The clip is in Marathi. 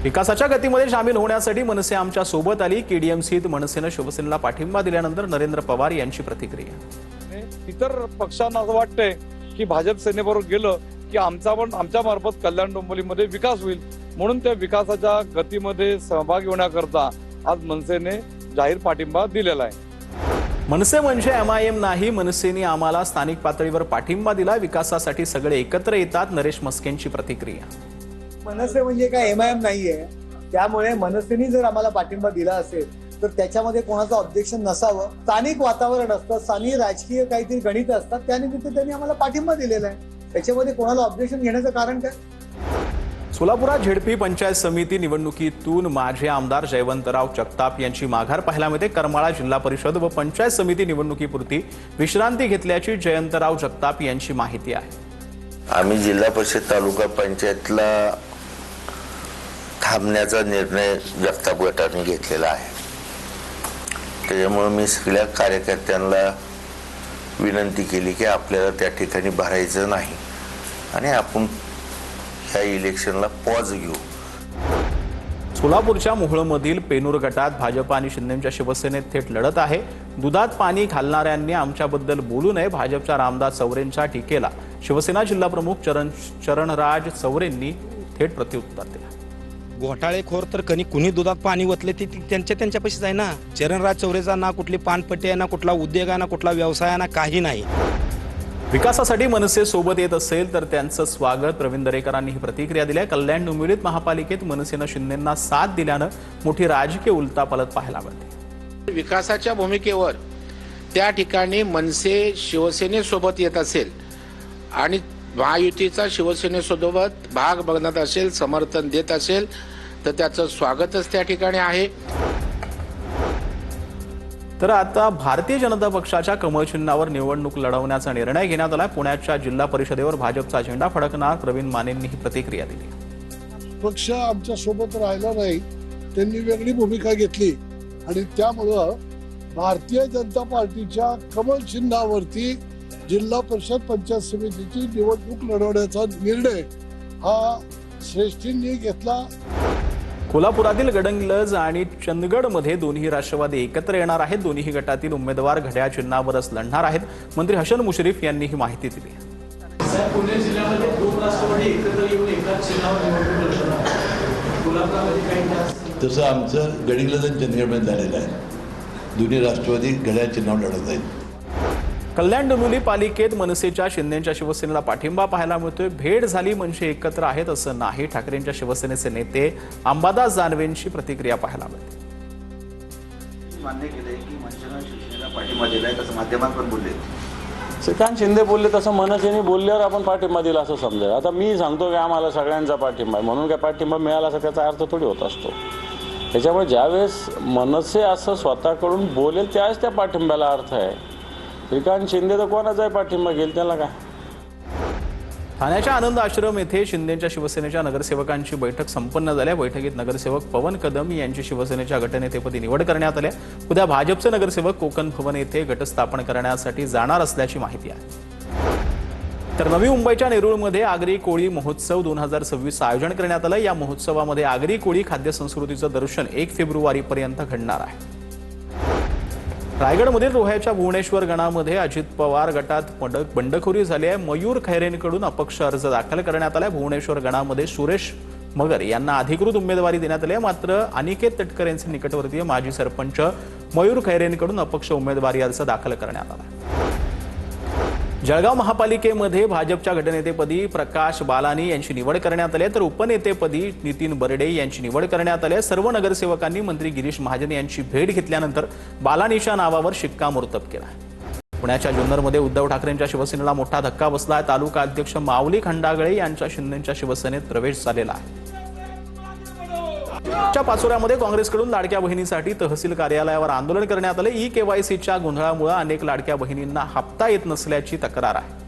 विकासाच्या गतीमध्ये सामील होण्यासाठी मनसे आमच्या सोबत आली। केडीएमसीत मनसेने शिवसेनेला पाठिंबा दिल्यानंतर नरेंद्र पवार यांची प्रतिक्रिया। इतर पक्षांना असं वाटतंय की भाजप सेनेबरोबर गेलं की आमच्या मार्फत कल्याण डोंबिवलीमध्ये विकास होईल, म्हणून त्या विकासाच्या गतीमध्ये सहभागी होण्याकरता आज मनसेने जाहीर पाठिंबा दिलेला आहे। मनसे म्हणजे एमआयएम नाही, मनसेने आम्हाला स्थानिक पातळीवर पाठिंबा दिला। विकासासाठी सगळे एकत्र येतात। नरेश मस्केंची प्रतिक्रिया। मनसे म्हणजे काय एमआयएम नाहीये, त्यामुळे मनसेने जर आम्हाला पाठिंबा दिला असेल तर त्याच्यामध्ये कोणाचं ऑब्जेक्शन नसावं। स्थानिक वातावरण असतं, स्थानिक राजकीय काहीतरी गणित असतात, त्यानिमित्त त्यांनी आम्हाला पाठिंबा दिलेला आहे। त्याच्यामध्ये कोणाला ऑब्जेक्शन घेण्याचं कारण काय? सोलापुरात झेडपी पंचायत समिती निवडणुकीतून माजी आमदार जयवंतराव जगताप यांची माघार पाहायला मिळते। करमाळा जिल्हा परिषद व पंचायत समिती निवडणुकीपुरती विश्रांती घेतल्याची जयवंतराव जगताप यांची माहिती आहे। आम्ही जिल्हा परिषद तालुका पंचायतला थांबण्याचा निर्णय जगताप गटाने घेतलेला आहे। त्याच्यामुळे मी सगळ्या कार्यकर्त्यांना विनंती केली की आपल्याला त्या ठिकाणी भरायचं नाही आणि आपण ह्या इलेक्शनला पॉज घेऊ। सोलापूरच्या मोहोळमधील पेनूर गटात भाजप आणि शिंदेच्या शिवसेनेत थेट लढत आहे। दुधात पाणी घालणाऱ्यांनी आमच्याबद्दल बोलू नये, भाजपच्या रामदास चौरेंच्या टीकेला शिवसेना जिल्हाप्रमुख चरणराज चौरेंनी थेट प्रत्युत्तर दिलं। घोटाळेखोर तर कुणी दुधात पाणी ओतले ते त्यांच्या पैसेच आहे ना। चरणराज चौरेचा ना कुठली पानपट्टी आहे, ना कुठला उद्योग आहे, ना कुठला व्यवसाय आहे, ना काही नाही। विकासासाठी मनसे सोबत येत असेल तर त्यांचं स्वागत। प्रवीण दरेकरांनी ही प्रतिक्रिया दिली आहे। कल्याण डोंबिवलीत महापालिकेत मनसेनं शिंदेंना साथ दिल्यानं मोठी राजकीय उलटापालट पाहायला मिळते। विकासाच्या भूमिकेवर त्या ठिकाणी मनसे शिवसेनेसोबत येत असेल आणि महायुतीचा शिवसेनेसोबत भाग बघत असेल, समर्थन देत असेल तर त्याचं स्वागतच त्या ठिकाणी आहे। तर आता भारतीय जनता पक्षाच्या कमळ चिन्हावर निवडणूक लढवण्याचा निर्णय घेण्यात आला। पुण्याच्या जिल्हा परिषदेवर भाजपचा झेंडा फडकणार। प्रवीण मानेंनी ही प्रतिक्रिया दिली। पक्ष आमच्या सोबत राहिला नाही, त्यांनी वेगळी भूमिका घेतली आणि त्यामुळं भारतीय जनता पार्टीच्या कमळ चिन्हावरती जिल्हा परिषद पंचायत समितीची निवडणूक लढवण्याचा निर्णय हा श्रेष्ठींनी घेतला। कोल्हापुरातील गडंगलज आणि चंदगडमध्ये दोन्ही राष्ट्रवादी एकत्र येणार आहेत। दोन्ही गटातील उमेदवार घड्याळ चिन्हावरच लढणार आहेत। मंत्री हसन मुश्रीफ यांनी ही माहिती दिली। पुणे जिल्ह्यामध्ये दोन राष्ट्रवादी एकत्र येऊन एकाच चिन्हावर निवडणूक लढवणार। कोल्हापुरामध्ये काही तसं आमचं गडंगलज आणि चंदगडमध्ये झालेलं आहे। दोन्ही राष्ट्रवादी घड्याळ चिन्हावर लढत आहेत। कल्याण डोंबिवली पालिकेत मनसेच्या शिंदेच्या शिवसेनेला पाठिंबा पाहायला मिळतोय। भेट झाली म्हणजे एकत्र आहेत असं नाही। ठाकरेंच्या शिवसेनेचे नेते अंबादास दानवेंची प्रतिक्रिया पाहायला मिळते। मान्य केले की मनसेनं शिवसेनेला पाठिंबा दिलाय, तसं माध्यमात पण बोलले। श्रीकांत शिंदे बोलले तसं मनसेने बोलल्यावर आपण पाठिंबा दिला असं समजा। आता मी सांगतो की आम्हाला सगळ्यांचा पाठिंबा आहे म्हणून काय पाठिंबा मिळाला असा त्याचा अर्थ थोडी होत असतो। त्याच्यामुळे ज्यावेळेस मनसे असं स्वतःकडून बोलेल त्यावेळेस त्या पाठिंब्याला अर्थ आहे। श्रीकांत शिंदे तर कोणाचाही पाठिंबा घेईल, त्याला काय। ठाण्याच्या आनंद आश्रम येथे शिंदेच्या शिवसेनेच्या नगरसेवकांची बैठक संपन्न झाली। बैठकीत नगरसेवक पवन कदम यांची शिवसेनेच्या गटनेतेपदी निवड करण्यात आली। उद्या भाजपचे नगरसेवक कोकण भवन येथे गट स्थापन करण्यासाठी जाणार असल्याची माहिती आहे। तर नवी मुंबईच्या नेरूळमध्ये आगरी कोळी महोत्सव 2026 आयोजन करण्यात आलं। या महोत्सवामध्ये आगरी कोळी खाद्य संस्कृतीचं दर्शन 1 फेब्रुवारीपर्यंत घडणार आहे। रायगडमधील रोह्याच्या भुवनेश्वर गणामध्ये अजित पवार गटात बंडखोरी झाली आहे। मयूर खैरेंकडून अपक्ष अर्ज दाखल करण्यात आला। भुवनेश्वर गणामध्ये सुरेश मगर यांना अधिकृत उमेदवारी देण्यात आली आहे, मात्र अनिकेत तटकर यांचे निकटवर्तीय माजी सरपंच मयूर खैरेंकडून अपक्ष उमेदवारी अर्ज दाखल करण्यात आला। जळगाव महापालिकेमध्ये भाजपच्या गटनेतेपदी प्रकाश बालानी यांची निवड करण्यात आली, तर उपनेतेपदी नितीन बर्डे यांची निवड करण्यात आली। सर्व नगरसेवकांनी मंत्री गिरीश महाजन यांची भेट घेतल्यानंतर बालानीच्या नावावर शिक्कामोर्तब केला। पुण्याच्या जुन्नरमध्ये उद्धव ठाकरेंच्या शिवसेनेला मोठा धक्का बसला आहे। तालुका अध्यक्ष माऊली खंडागळे यांचा शिंदेच्या शिवसेनेत प्रवेश झालेला आहे। पाचोऱ्यामध्ये काँग्रेसकडून लाडक्या बहिणीसाठी तहसील कार्यालयावर आंदोलन करण्यात आले। ई केवायसीच्या गोंधळामुळे अनेक लाडक्या बहिणींना हप्ता येत नसल्याची तक्रार आहे।